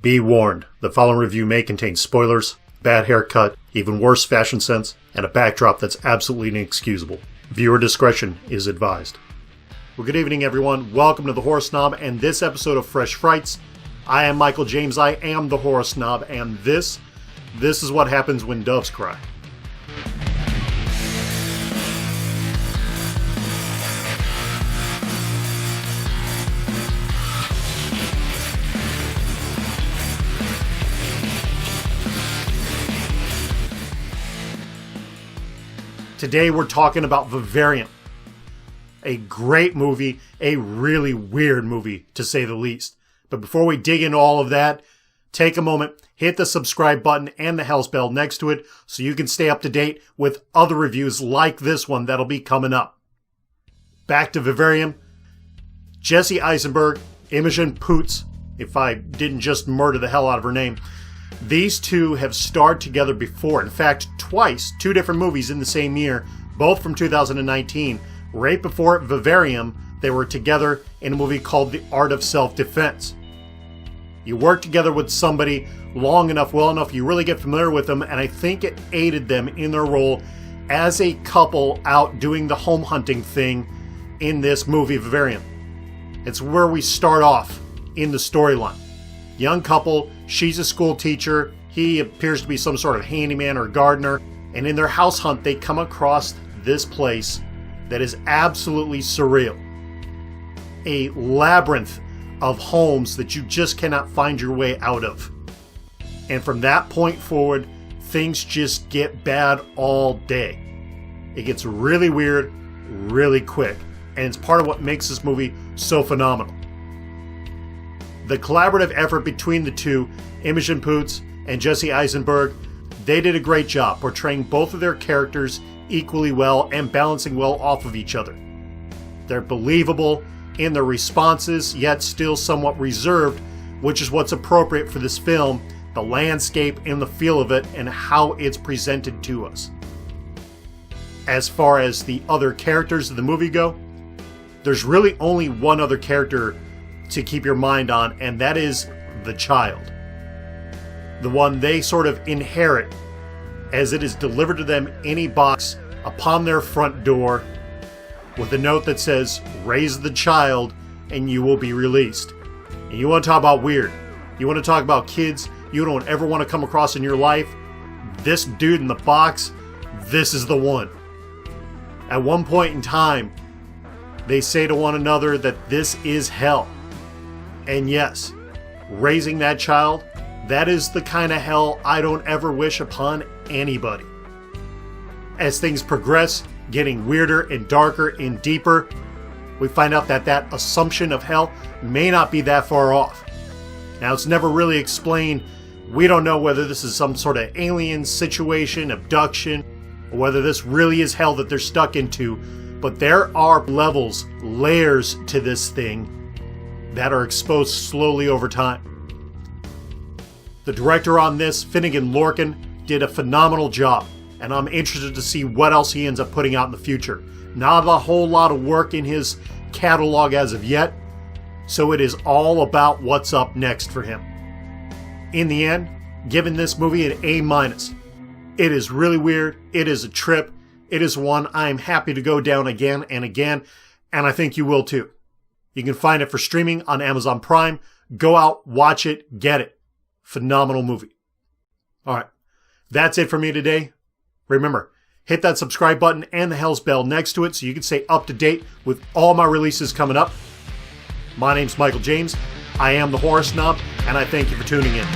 Be warned, the following review may contain spoilers, bad haircut, even worse fashion sense, and a backdrop that's absolutely inexcusable. Viewer discretion is advised. Well, good evening, everyone. Welcome to the Horror Snob and this episode of Fresh Frights. I am Michael James. I am the Horror Snob, and this is what happens when doves cry. Today we're talking about Vivarium. A great movie, a really weird movie to say the least. But before we dig into all of that, take a moment, hit the subscribe button and the hell bell next to it so you can stay up to date with other reviews like this one that'll be coming up. Back to Vivarium. Jesse Eisenberg, Imogen Poots, if I didn't just murder the hell out of her name. These two have starred together before. In fact, twice, two different movies in the same year, both from 2019. Right before Vivarium, they were together in a movie called The Art of Self-Defense. You work together with somebody long enough, well enough, you really get familiar with them, and I think it aided them in their role as a couple out doing the home hunting thing in this movie, Vivarium. It's where we start off in the storyline. Young couple, she's a school teacher, he appears to be some sort of handyman or gardener, and in their house hunt they come across this place that is absolutely surreal. A labyrinth of homes that you just cannot find your way out of. And from that point forward, things just get bad all day. It gets really weird, really quick, and it's part of what makes this movie so phenomenal. The collaborative effort between the two, Imogen Poots and Jesse Eisenberg, they did a great job portraying both of their characters equally well and balancing well off of each other. They're believable in their responses, yet still somewhat reserved, which is what's appropriate for this film, the landscape and the feel of it, and how it's presented to us. As far as the other characters of the movie go, there's really only one other character to keep your mind on, and that is the child. The one they sort of inherit as it is delivered to them in a box upon their front door with a note that says, "Raise the child and you will be released." And you want to talk about weird. You want to talk about kids you don't ever want to come across in your life? This dude in the box, this is the one. At one point in time, they say to one another that this is hell. And yes, raising that child, that is the kind of hell I don't ever wish upon anybody. As things progress, getting weirder and darker and deeper, we find out that that assumption of hell may not be that far off. Now, it's never really explained. We don't know whether this is some sort of alien situation, abduction, or whether this really is hell that they're stuck into, but there are levels, layers to this thing that are exposed slowly over time. The director on this, Finnegan Lorcan, did a phenomenal job, and I'm interested to see what else he ends up putting out in the future. Not a whole lot of work in his catalog as of yet, so it is all about what's up next for him. In the end, giving this movie an A-. It is really weird, it is a trip, it is one I'm happy to go down again and again, and I think you will too. You can find it for streaming on Amazon Prime. Go out, watch it, get it. Phenomenal movie. Alright, that's it for me today. Remember, hit that subscribe button and the hell's bell next to it so you can stay up to date with all my releases coming up. My name's Michael James. I am the Horror Snob, and I thank you for tuning in.